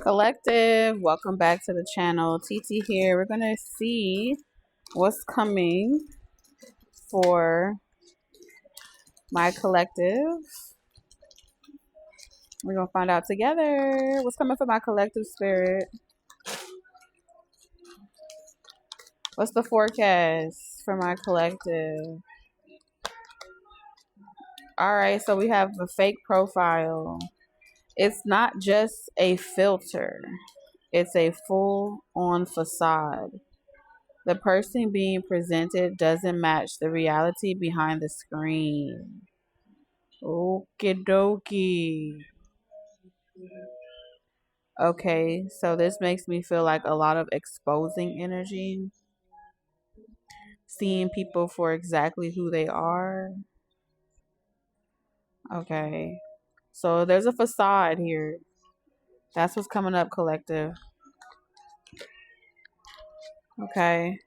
Collective, welcome back to the channel. TT here. We're gonna see what's coming for my collective. We're gonna find out together what's coming for my collective spirit. What's the forecast for my collective? All right, so we have a fake profile. It's not just a filter, it's a full-on facade. The person being presented doesn't match the reality behind the screen. Okie dokie. Okay, so this makes me feel like a lot of exposing energy. Seeing people for exactly who they are. Okay. So there's a facade here. That's what's coming up, collective. Okay.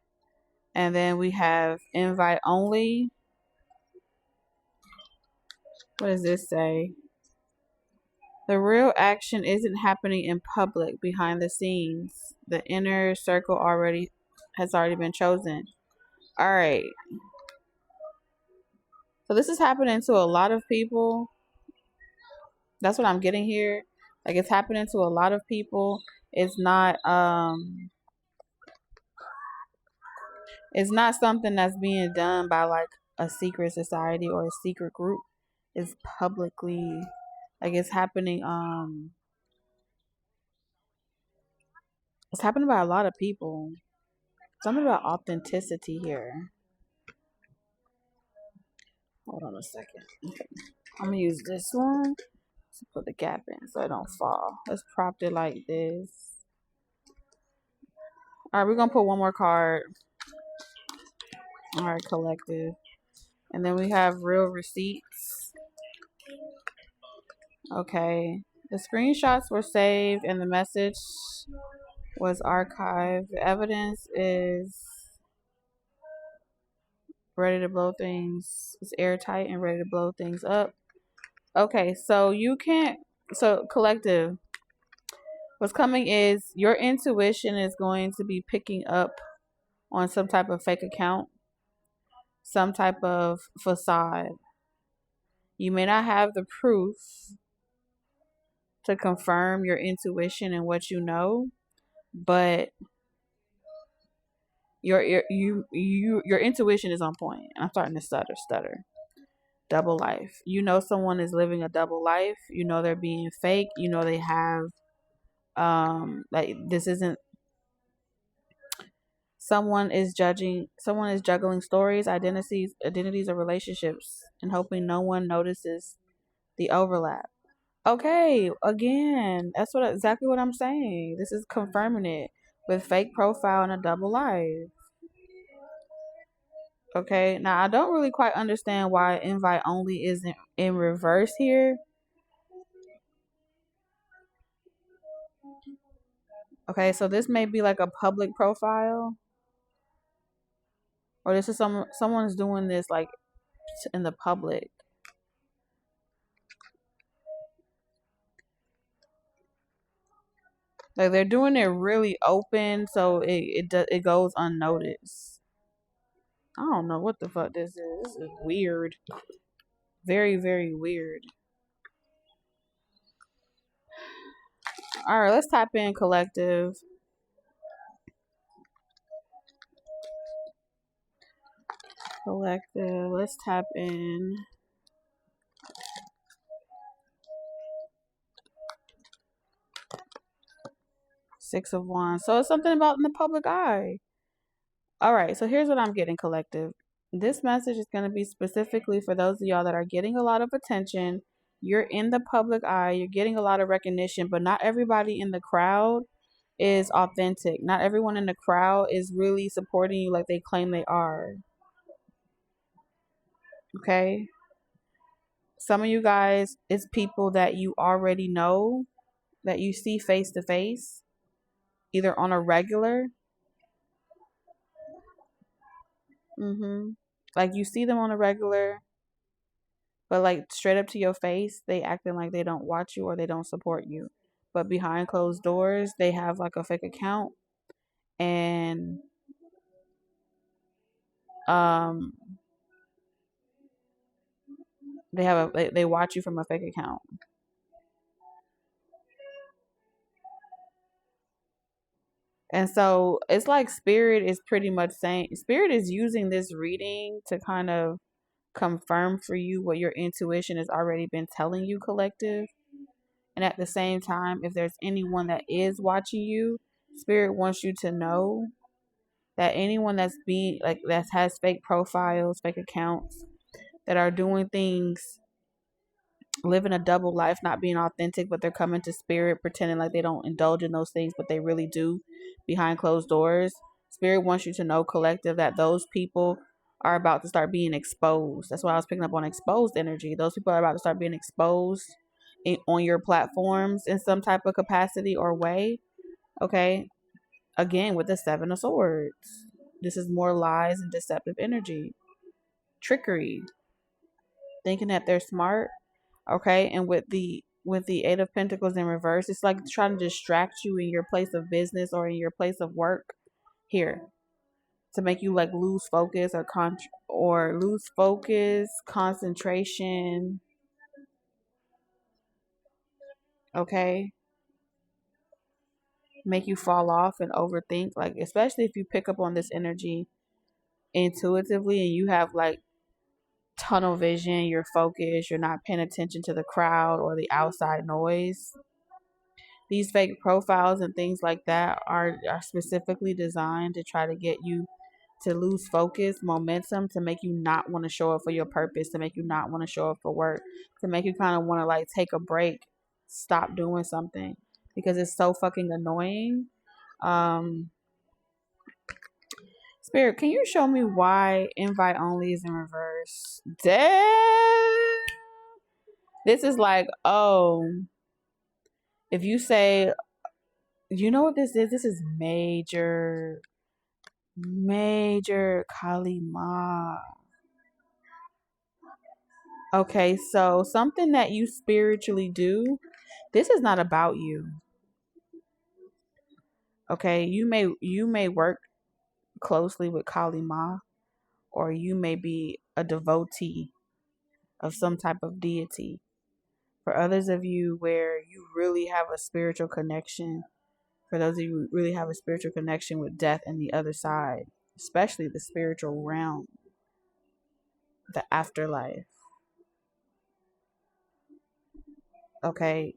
And then we have invite only. What does this say? The real action isn't happening in public, behind the scenes. The inner circle has already been chosen. All right. So this is happening to a lot of people. That's what I'm getting here. Like, it's happening to a lot of people. It's not something that's being done by like a secret society or a secret group. It's publicly, like, it's happening it's happening by a lot of people. Something about authenticity here. Hold on a second. Okay. I'm gonna use this one to put the gap in so it don't fall. Let's prop it like this. Alright, we're gonna put one more card. Alright, collective. And then we have real receipts. Okay. The screenshots were saved and the message was archived. The evidence is ready to blow things. It's airtight and ready to blow things up. Okay, so you can't. So, collective, what's coming is your intuition is going to be picking up on some type of fake account, some type of facade. You may not have the proof to confirm your intuition and what you know, but your intuition is on point. I'm starting to stutter. Double life. You know someone is living a double life. You know they're being fake. You know they have like, this isn't, someone is juggling stories, identities or relationships and hoping no one notices the overlap. Okay, again, that's exactly what I'm saying. This is confirming it with fake profile and a double life. Okay, now I don't really quite understand why invite only isn't in reverse here. Okay, so this may be like a public profile, or this is someone's doing this like in the public. Like, they're doing it really open, so it goes unnoticed. I don't know what the fuck this is. This is weird. Very, very weird. All right, let's type in collective. Collective. Let's type in Six of Wands. So it's something about in the public eye. All right, so here's what I'm getting, collective. This message is going to be specifically for those of y'all that are getting a lot of attention. You're in the public eye. You're getting a lot of recognition, but not everybody in the crowd is authentic. Not everyone in the crowd is really supporting you like they claim they are. Okay? Some of you guys, it's people that you already know, that you see face to face, either on a regular. Like, you see them on a regular, but like straight up to your face, they acting like they don't watch you or they don't support you. but behind closed doors, they have like a fake account, and they watch you from a fake account. And so it's like Spirit is pretty much saying, Spirit is using this reading to kind of confirm for you what your intuition has already been telling you, collective. And at the same time, if there's anyone that is watching you, Spirit wants you to know that anyone that's being like that has fake profiles, fake accounts, that are doing things, living a double life, not being authentic, but they're coming to Spirit pretending like they don't indulge in those things, but they really do behind closed doors. Spirit wants you to know, collective, that those people are about to start being exposed. That's why I was picking up on exposed energy. Those people are about to start being exposed on your platforms in some type of capacity or way. Okay. Again, with the Seven of Swords, this is more lies and deceptive energy, trickery, thinking that they're smart. Okay. And with the Eight of Pentacles in reverse, it's like trying to distract you in your place of business or in your place of work here, to make you like lose focus or lose focus, concentration. Okay. Make you fall off and overthink, like especially if you pick up on this energy intuitively and you have like tunnel vision, you're focused, you're not paying attention to the crowd or the outside noise. These fake profiles and things like that are specifically designed to try to get you to lose focus, momentum, to make you not want to show up for your purpose, to make you not want to show up for work, to make you kind of want to like take a break, stop doing something because it's so fucking annoying. Spirit, can you show me why invite only is in reverse? Damn. This is like, oh, if you say, you know what this is? This is major Kali Ma. Okay, so something that you spiritually do, this is not about you. Okay, you may work closely with Kali Ma, or you may be a devotee of some type of deity. For others of you where you really have a spiritual connection, for those of you who really have a spiritual connection with death and the other side, especially the spiritual realm, the afterlife. Okay,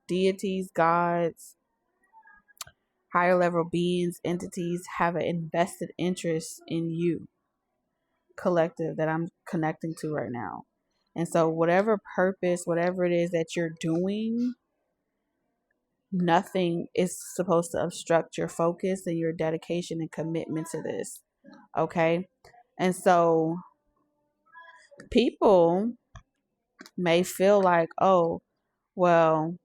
deities, gods, higher level beings, entities have an invested interest in you, collective, that I'm connecting to right now. And so whatever purpose, whatever it is that you're doing, nothing is supposed to obstruct your focus and your dedication and commitment to this. Okay. And so people may feel like, oh, well,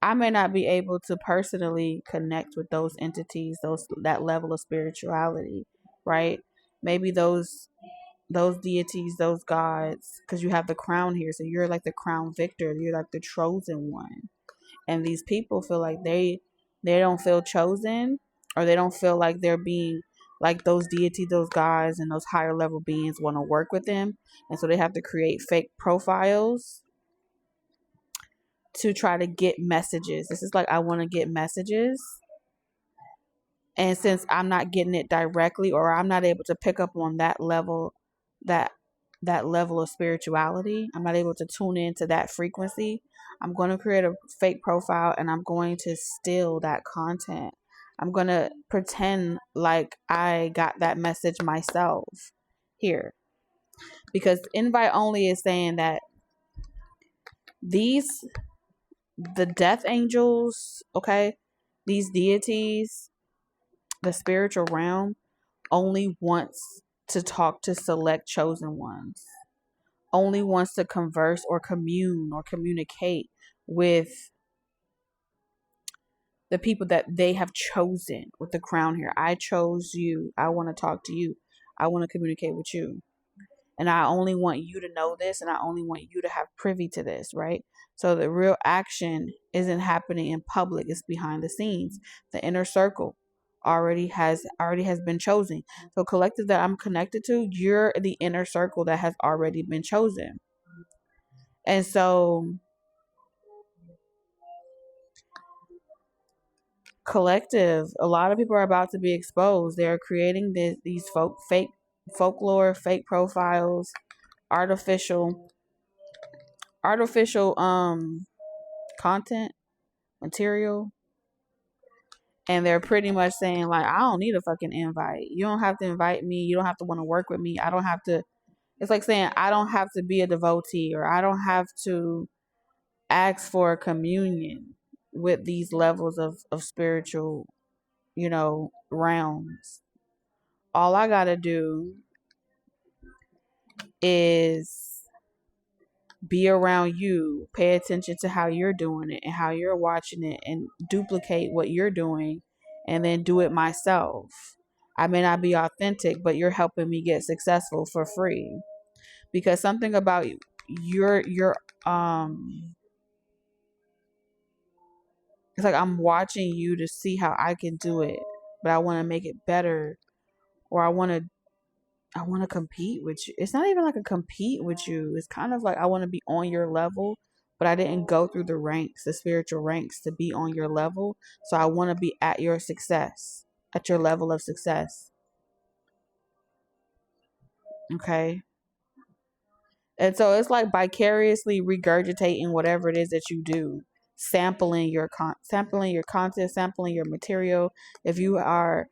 I may not be able to personally connect with those entities, that level of spirituality, right? Maybe those deities, those gods, because you have the crown here, so you're like the crown victor, you're like the chosen one. And these people feel like they don't feel chosen, or they don't feel like they're being like those deities, those gods, and those higher level beings want to work with them, and so they have to create fake profiles to try to get messages. This is like, I want to get messages, and since I'm not getting it directly, or I'm not able to pick up on that level, that level of spirituality, I'm not able to tune into that frequency, I'm going to create a fake profile and I'm going to steal that content. I'm going to pretend like I got that message myself here. Because invite only is saying that the death angels, okay, these deities, the spiritual realm only wants to talk to select chosen ones, only wants to converse or commune or communicate with the people that they have chosen, with the crown here. I chose you. I want to talk to you. I want to communicate with you. And I only want you to know this, and I only want you to have privy to this, right? So the real action isn't happening in public, it's behind the scenes. The inner circle already has been chosen. So collective that I'm connected to, you're the inner circle that has already been chosen. And so collective, a lot of people are about to be exposed. They're creating these fake folklore, fake profiles, artificial content material, and they're pretty much saying like, I don't need a fucking invite. You don't have to invite me. You don't have to want to work with me. I don't have to. It's like saying I don't have to be a devotee, or I don't have to ask for communion with these levels of spiritual, realms. All I gotta do is be around you, pay attention to how you're doing it and how you're watching it, and duplicate what you're doing, and then do it myself. I may not be authentic, but you're helping me get successful for free. Because something about your it's like I'm watching you to see how I can do it, but I want to make it better, or I want to compete with you. It's not even like a compete with you. It's kind of like I want to be on your level, but I didn't go through the ranks, the spiritual ranks, to be on your level. So I want to be at your success, at your level of success. Okay. And so it's like vicariously regurgitating whatever it is that you do, sampling your content, sampling your material. If you are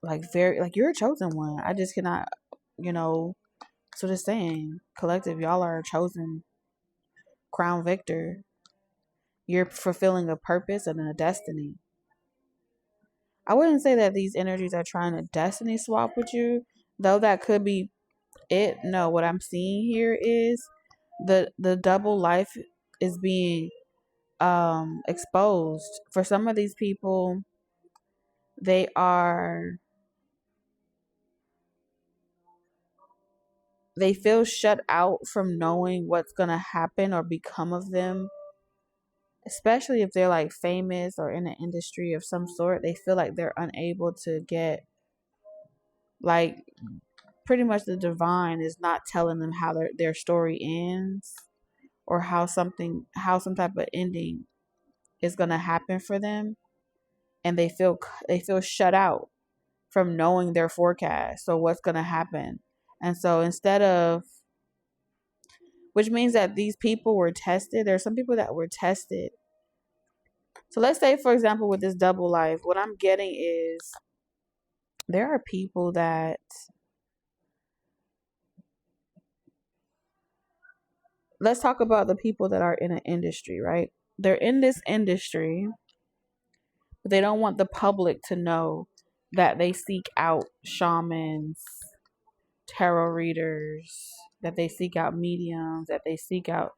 like very like you're a chosen one. I just cannot, so just saying, collective, y'all are a chosen crown victor. You're fulfilling a purpose and a destiny. I wouldn't say that these energies are trying to destiny swap with you, though that could be it. No, what I'm seeing here is the double life is being exposed. For some of these people, they feel shut out from knowing what's going to happen or become of them, especially if they're like famous or in an industry of some sort. They feel like they're unable to get, like, pretty much the divine is not telling them how their story ends, or how some type of ending is going to happen for them, and they feel shut out from knowing their forecast or what's going to happen. And so which means that these people were tested. There's some people that were tested. So let's say, for example, with this double life, what I'm getting is there are people that, let's talk about the people that are in an industry, right? They're in this industry, but they don't want the public to know that they seek out shamans, tarot readers, that they seek out mediums, that they seek out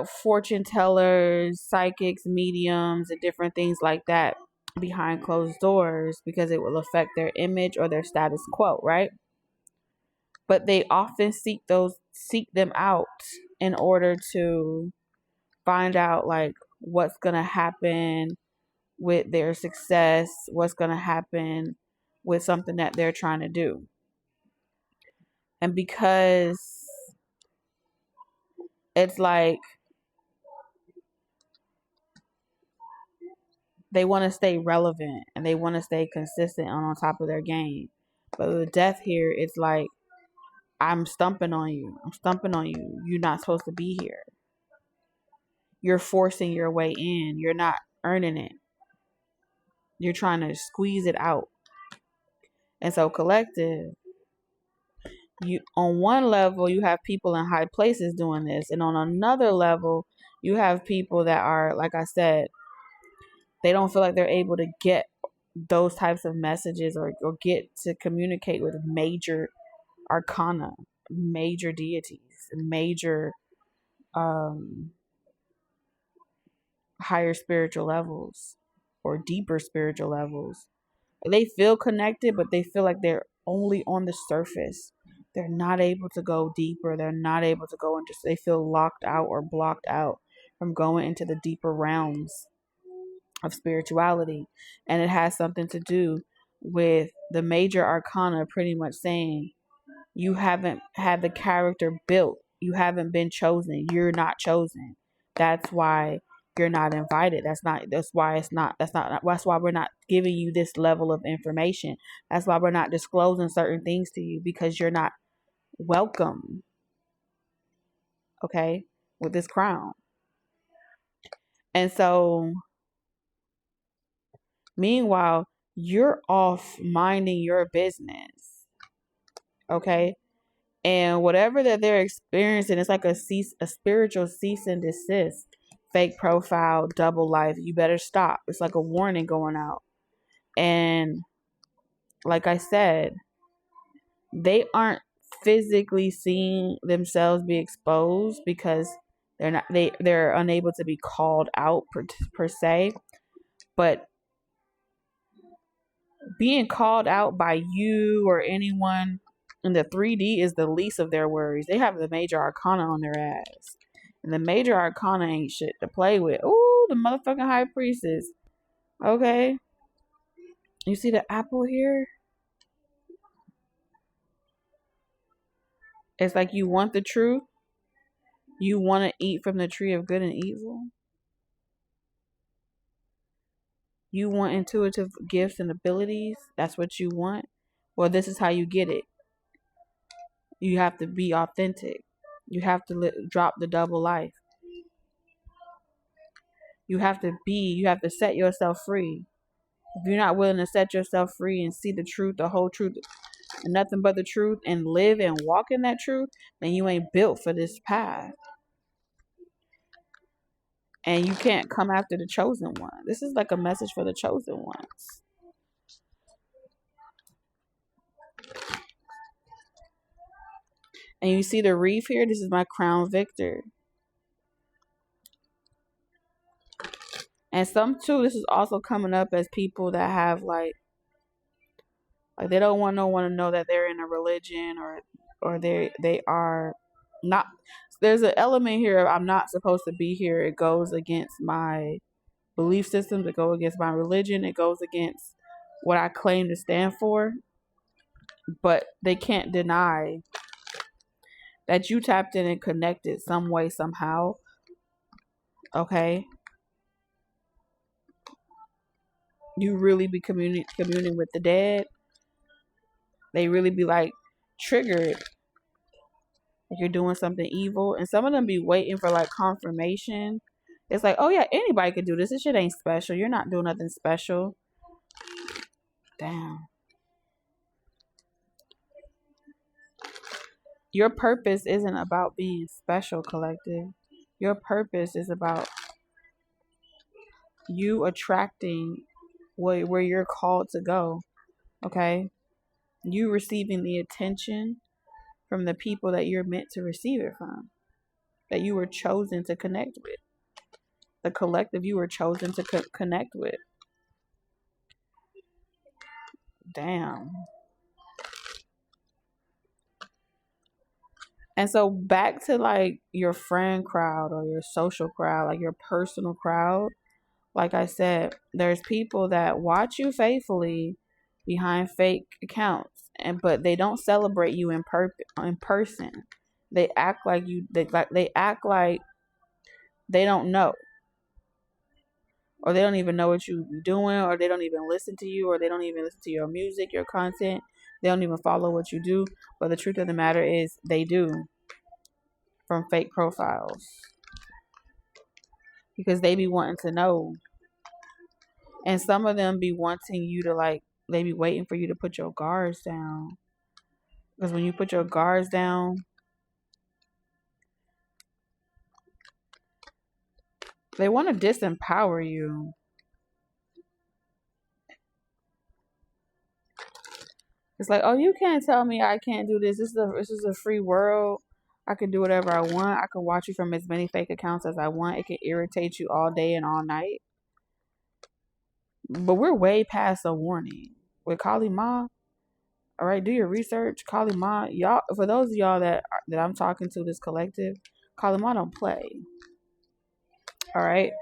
fortune tellers, psychics, mediums, and different things like that behind closed doors, because it will affect their image or their status quo, right? But they often seek them out in order to find out like what's going to happen with their success, what's going to happen with something that they're trying to do. And because it's like they want to stay relevant and they want to stay consistent on top of their game. But the death here, it's like, I'm stumping on you. You're not supposed to be here. You're forcing your way in. You're not earning it. You're trying to squeeze it out. And so collective, you, on one level, you have people in high places doing this. And on another level, you have people that are, like I said, they don't feel like they're able to get those types of messages, or get to communicate with major arcana, major deities, major higher spiritual levels or deeper spiritual levels. they feel connected, but they feel like they're only on the surface. They're not able to go deeper. They're not able to go into, they feel locked out or blocked out from going into the deeper realms of spirituality. And it has something to do with the major arcana pretty much saying you haven't had the character built. You haven't been chosen. You're not chosen. That's why you're not invited. That's why we're not giving you this level of information. That's why we're not disclosing certain things to you, because you're not welcome. Okay? With this crown. And so, meanwhile, you're off minding your business. Okay? And whatever that they're experiencing, it's like a spiritual cease and desist. Fake profile, double life. You better stop. It's like a warning going out. And like I said, they aren't physically seeing themselves be exposed because they're unable to be called out per se. But being called out by you or anyone in the 3D is the least of their worries. They have the major arcana on their ass. And the major arcana ain't shit to play with. Ooh, the motherfucking high priestess. Okay. You see the apple here? It's like you want the truth. You want to eat from the tree of good and evil. You want intuitive gifts and abilities. That's what you want. Well, this is how you get it. You have to be authentic. You have to drop the double life. You have to set yourself free. If you're not willing to set yourself free and see the truth, the whole truth, and nothing but the truth, and live and walk in that truth, then you ain't built for this path. And you can't come after the chosen one. This is like a message for the chosen ones. And you see the reef here? This is my crown victor. And some too, this is also coming up as people that have like they don't want no one to know that they're in a religion or they are not. There's an element here of I'm not supposed to be here. It goes against my belief systems. It goes against my religion. It goes against what I claim to stand for. But they can't deny that you tapped in and connected some way, somehow. Okay? You really be communing with the dead. They really be like triggered. Like you're doing something evil. And some of them be waiting for like confirmation. It's like, oh yeah, anybody could do this. This shit ain't special. You're not doing nothing special. Damn. Your purpose isn't about being special, collective. Your purpose is about you attracting where you're called to go. Okay? You receiving the attention from the people that you're meant to receive it from. That you were chosen to connect with. The collective you were chosen to connect with. Damn. And so back to like your friend crowd or your social crowd, like your personal crowd. Like I said, there's people that watch you faithfully behind fake accounts, but they don't celebrate you in person. They act like they act like they don't know. Or they don't even know what you're doing, or they don't even listen to you, or they don't even listen to your music, your content. They don't even follow what you do. But the truth of the matter is they do. From fake profiles. Because they be wanting to know. And some of them be wanting you to like, they be waiting for you to put your guards down. Because when you put your guards down, they want to disempower you. It's like, oh, you can't tell me I can't do this. This is a free world. I can do whatever I want. I can watch you from as many fake accounts as I want. It can irritate you all day and all night. But we're way past a warning. with Kali Ma. All right, do your research. Kali Ma, y'all. For those of y'all that I'm talking to, this collective, Kali Ma don't play. All right,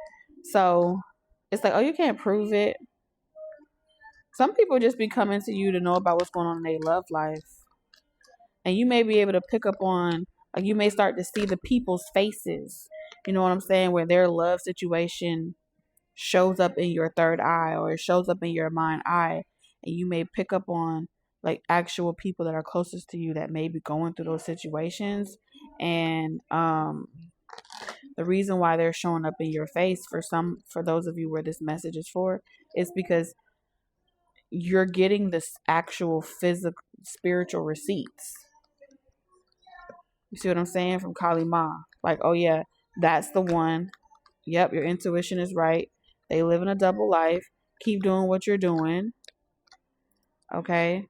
so it's like, oh, you can't prove it. Some people just be coming to you to know about what's going on in their love life, and you may be able to pick up on, like, you may start to see the people's faces. You know what I'm saying? Where their love situation shows up in your third eye, or it shows up in your mind eye, and you may pick up on like actual people that are closest to you that may be going through those situations. And the reason why they're showing up in your face, for those of you where this message is for, is because you're getting this actual physical spiritual receipts. You see what I'm saying? From Kali Ma. Like, oh yeah, that's the one. Yep, your intuition is right. They live in a double life. Keep doing what you're doing. Okay?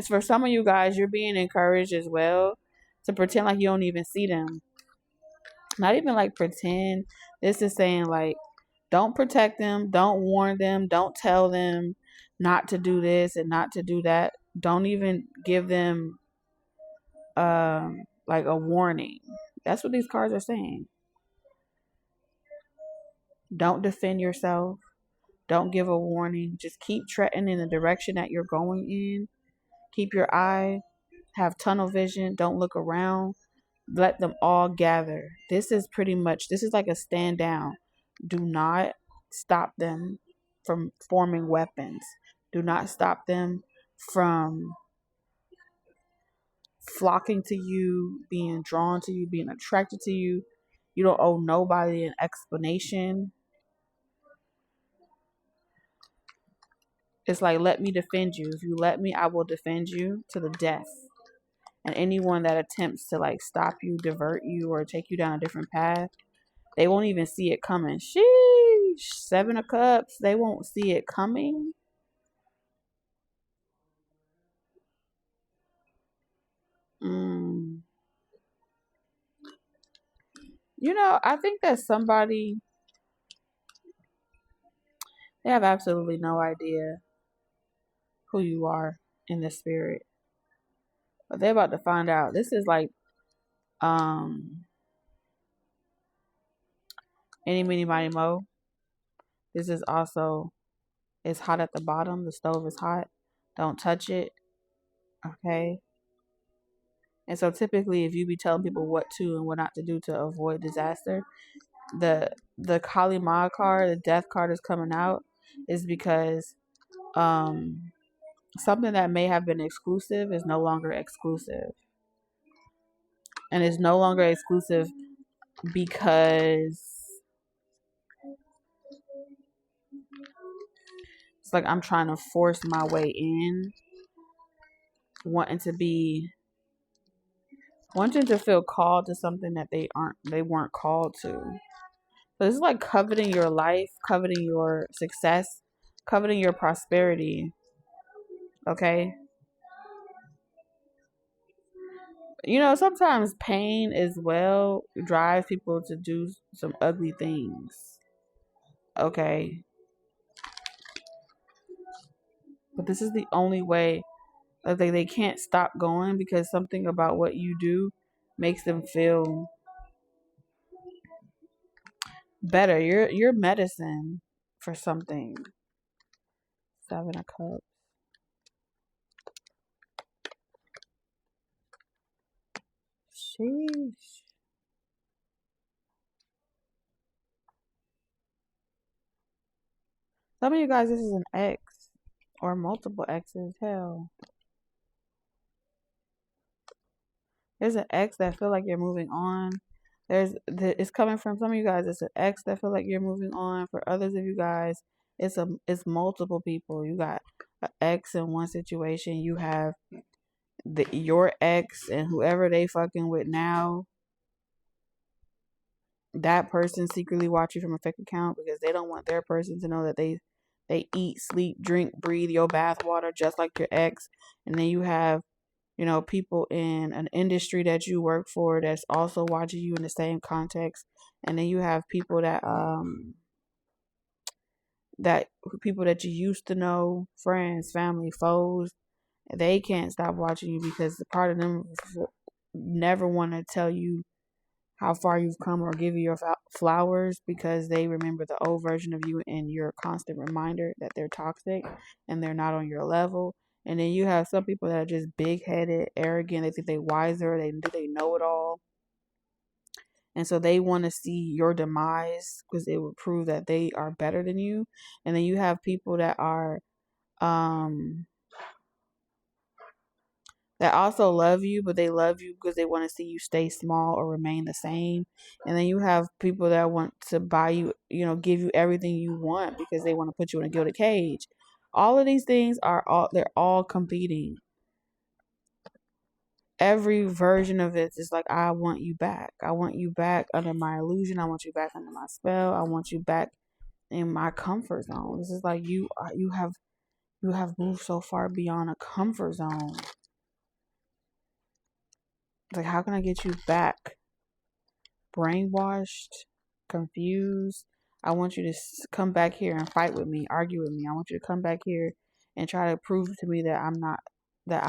For some of you guys, you're being encouraged as well to pretend like you don't even see them. Not even like pretend. This is saying like, don't protect them, don't warn them, don't tell them not to do this and not to do that. Don't even give them like a warning. That's what these cards are saying. Don't defend yourself. Don't give a warning. Just keep treading in the direction that you're going in. Keep your eye. Have tunnel vision. Don't look around. Let them all gather. This is like a stand down. Do not stop them from forming weapons. Do not stop them from flocking to you, being drawn to you, being attracted to you. You don't owe nobody an explanation. It's like, let me defend you. If you let me, I will defend you to the death. And anyone that attempts to like stop you, divert you, or take you down a different path, they won't even see it coming. Sheesh. 7 of Cups. They won't see it coming. You know, I think that somebody, they have absolutely no idea who you are in the spirit. But they're about to find out. This is like any, mini, mighty, mo. This is also, it's hot at the bottom. The stove is hot. Don't touch it. Okay. And so typically, if you be telling people what to and what not to do to avoid disaster, the Kali Ma card, the death card is coming out, is because something that may have been exclusive is no longer exclusive. And it's no longer exclusive because it's like I'm trying to force my way in, wanting to feel called to something that they weren't called to. So this is like coveting your life, coveting your success, coveting your prosperity. Okay? You know, sometimes pain as well drives people to do some ugly things. Okay? But this is the only way. They can't stop going because something about what you do makes them feel better. You're medicine for something. 7 of Cups. Sheesh. Some of you guys, this is an ex or multiple exes. Hell, there's an ex that feel like you're moving on. It's coming from some of you guys. It's an ex that feel like you're moving on. For others of you guys, it's multiple people. You got an ex in one situation. You have your ex and whoever they fucking with now. That person secretly watch you from a fake account because they don't want their person to know that they eat, sleep, drink, breathe your bathwater just like your ex. And then you have, you know, people in an industry that you work for that's also watching you in the same context. And then you have people that that people that you used to know, friends, family, foes, they can't stop watching you because the part of them never want to tell you how far you've come or give you your flowers because they remember the old version of you and you're a constant reminder that they're toxic and they're not on your level. And then you have some people that are just big-headed, arrogant. They think they wiser. They know it all. And so they want to see your demise because it would prove that they are better than you. And then you have people that are that also love you, but they love you because they want to see you stay small or remain the same. And then you have people that want to buy you, give you everything you want because they want to put you in a gilded cage. All of these things they're all competing. Every version of it is like, I want you back. I want you back under my illusion. I want you back under my spell. I want you back in my comfort zone. This is like you have moved so far beyond a comfort zone. Like, how can I get you back? Brainwashed, confused. I want you to come back here and fight with me, argue with me. I want you to come back here and try to prove to me that I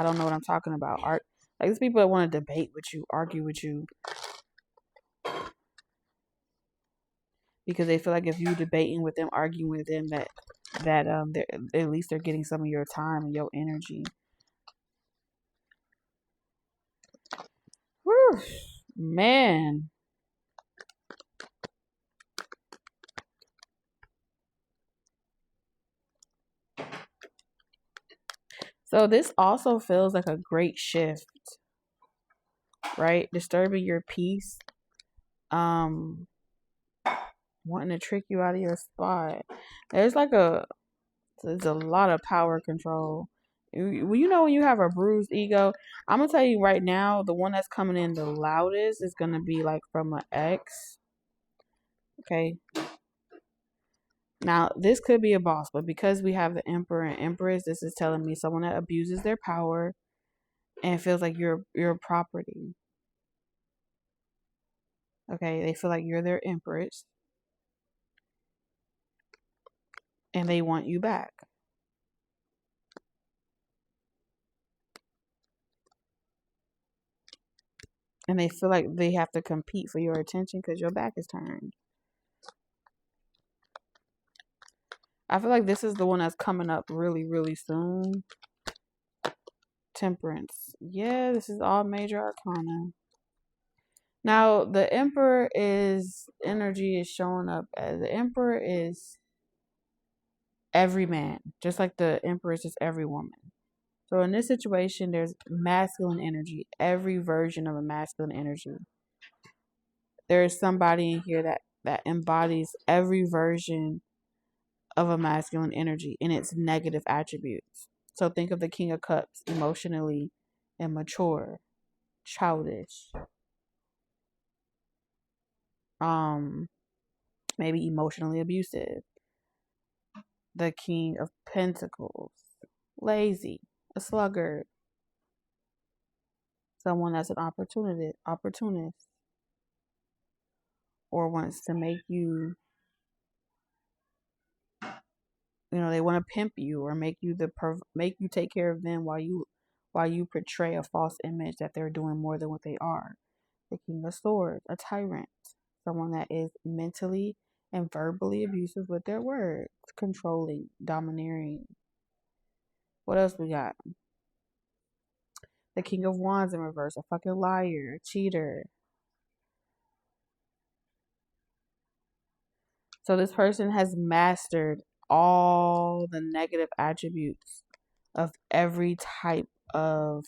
don't know what I'm talking about. Like, these people that want to debate with you, argue with you, because they feel like if you debating with them, arguing with them, that at least they're getting some of your time and your energy. Whew, man. So this also feels like a great shift, right? Disturbing your peace, wanting to trick you out of your spot. There's a lot of power control. When you have a bruised ego, I'm gonna tell you right now, the one that's coming in the loudest is gonna be like from an ex. Okay. Now this could be a boss, but because we have the Emperor and Empress, this is telling me someone that abuses their power and feels like you're property. Okay, they feel like you're their empress and they want you back. And they feel like they have to compete for your attention because your back is turned. I feel like this is the one that's coming up really, really soon. Temperance. Yeah, this is all major arcana. Now, the Emperor energy is showing up as the Emperor is every man, just like the Emperor is just every woman. So in this situation, there's masculine energy, every version of a masculine energy. There is somebody in here that embodies every version of a masculine energy in its negative attributes. So think of the King of Cups, emotionally immature, childish, maybe emotionally abusive. The King of Pentacles, lazy, a sluggard, someone that's an opportunist, or wants to make you, they want to pimp you or make you take care of them while you portray a false image that they're doing more than what they are. The King of Swords, a tyrant, someone that is mentally and verbally abusive with their words, controlling, domineering. What else we got? The King of Wands in reverse, a fucking liar, a cheater. So this person has mastered all the negative attributes of every type of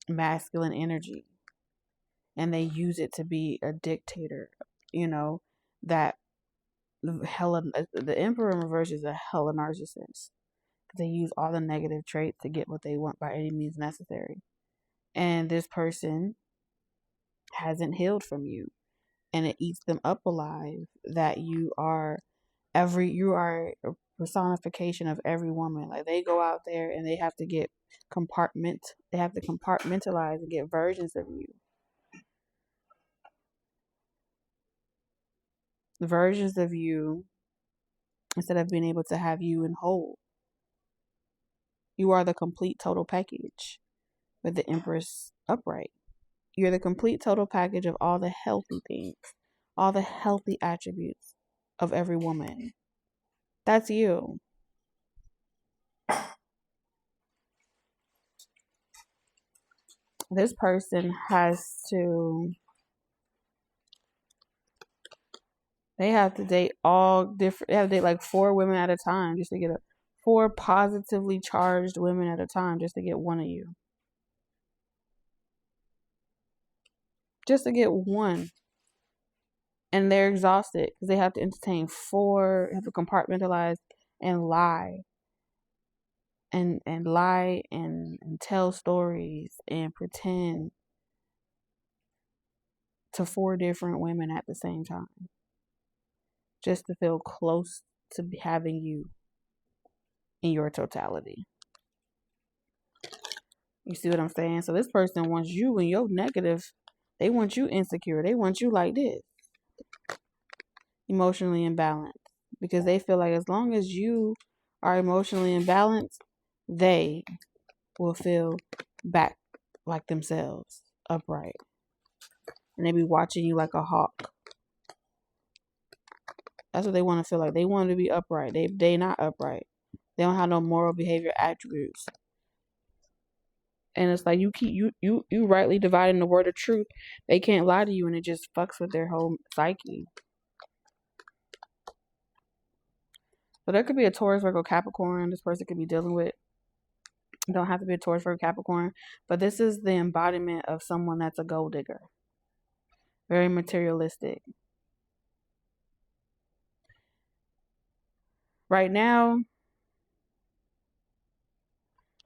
masculine energy. And they use it to be a dictator. That the Emperor in reverse is a hella narcissist. They use all the negative traits to get what they want by any means necessary. And this person hasn't healed from you. And it eats them up alive that you are a personification of every woman. Like, they go out there and they have to compartmentalize and get versions of you. Versions of you instead of being able to have you in whole. You are the complete total package with the Empress upright. You're the complete total package of all the healthy things, all the healthy attributes of every woman. That's you. This person they have to date all different, they have to date like 4 women at a time just to get 4 positively charged women at a time just to get one of you. Just to get one. And they're exhausted because they have to entertain 4, have to compartmentalize and lie. And lie and tell stories and pretend to 4 different women at the same time. Just to feel close to having you in your totality. You see what I'm saying? So this person wants you in your negative. They want you insecure. They want you like this. Emotionally imbalanced. Because they feel like as long as you are emotionally imbalanced, they will feel back like themselves, upright. And they be watching you like a hawk. That's what they want to feel like. They want to be upright. They not upright. They don't have no moral behavior attributes. And it's like you rightly dividing the word of truth. They can't lie to you, and it just fucks with their whole psyche. So there could be a Taurus, Virgo, Capricorn this person could be dealing with. It don't have to be a Taurus, Virgo, Capricorn, but this is the embodiment of someone that's a gold digger. Very materialistic. Right now,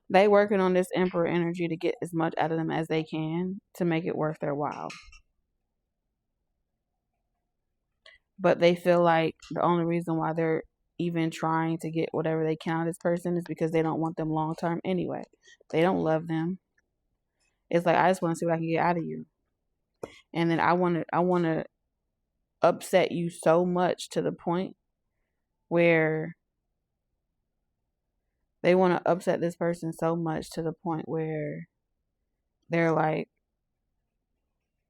they working on this Emperor energy to get as much out of them as they can to make it worth their while. But they feel like the only reason why they're even trying to get whatever they can out of this person is because they don't want them long term anyway. They don't love them. It's like, I just want to see what I can get out of you. And then I want to upset you so much to the point where they want to upset this person so much to the point where they're like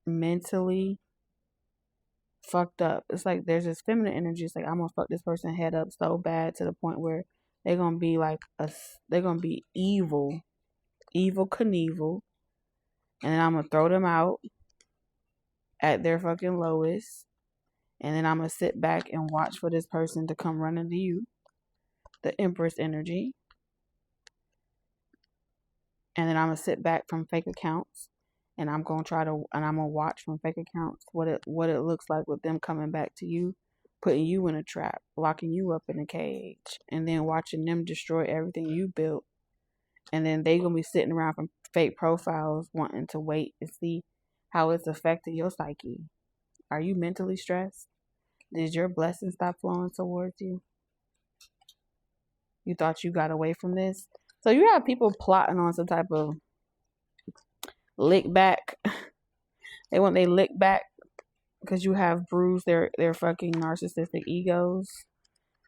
mentally fucked up. It's like there's this feminine energy. It's like, I'm gonna fuck this person head up so bad to the point where they're gonna be like they're gonna be evil Knievel, and then I'm gonna throw them out at their fucking lowest, and then I'm gonna sit back and watch for this person to come running to you, the Empress energy, and then I'm gonna sit back from fake accounts, and I'm gonna watch from fake accounts what it looks like with them coming back to you, putting you in a trap, locking you up in a cage, and then watching them destroy everything you built. And then they gonna be sitting around from fake profiles wanting to wait and see how it's affecting your psyche. Are you mentally stressed? Did your blessings stop flowing towards you? You thought you got away from this? So you have people plotting on some type of lick back. They want they lick back because you have bruised their fucking narcissistic egos.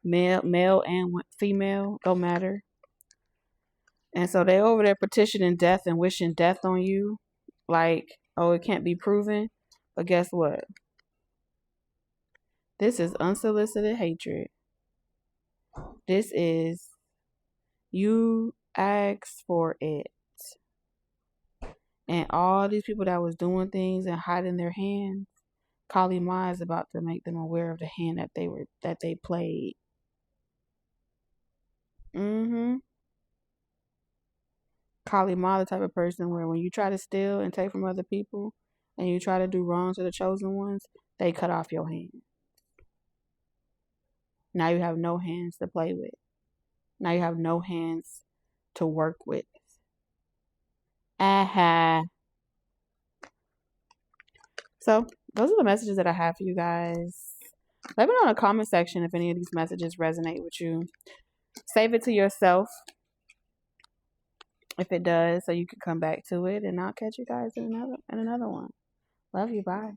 Male and female, don't matter. And so they over there petitioning death and wishing death on you. Like, oh, it can't be proven. But guess what? This is unsolicited hatred. This is you asked for it. And all these people that was doing things and hiding their hands, Kali Ma is about to make them aware of the hand that they played. Kali Ma, the type of person where when you try to steal and take from other people and you try to do wrong to the chosen ones, they cut off your hand. Now you have no hands to play with. Now you have no hands to work with. So those are the messages that I have for you guys. Let me know in the comment section if any of these messages resonate with you. Save it to yourself if it does, so you can come back to it, and I'll catch you guys in another one. Love you. Bye.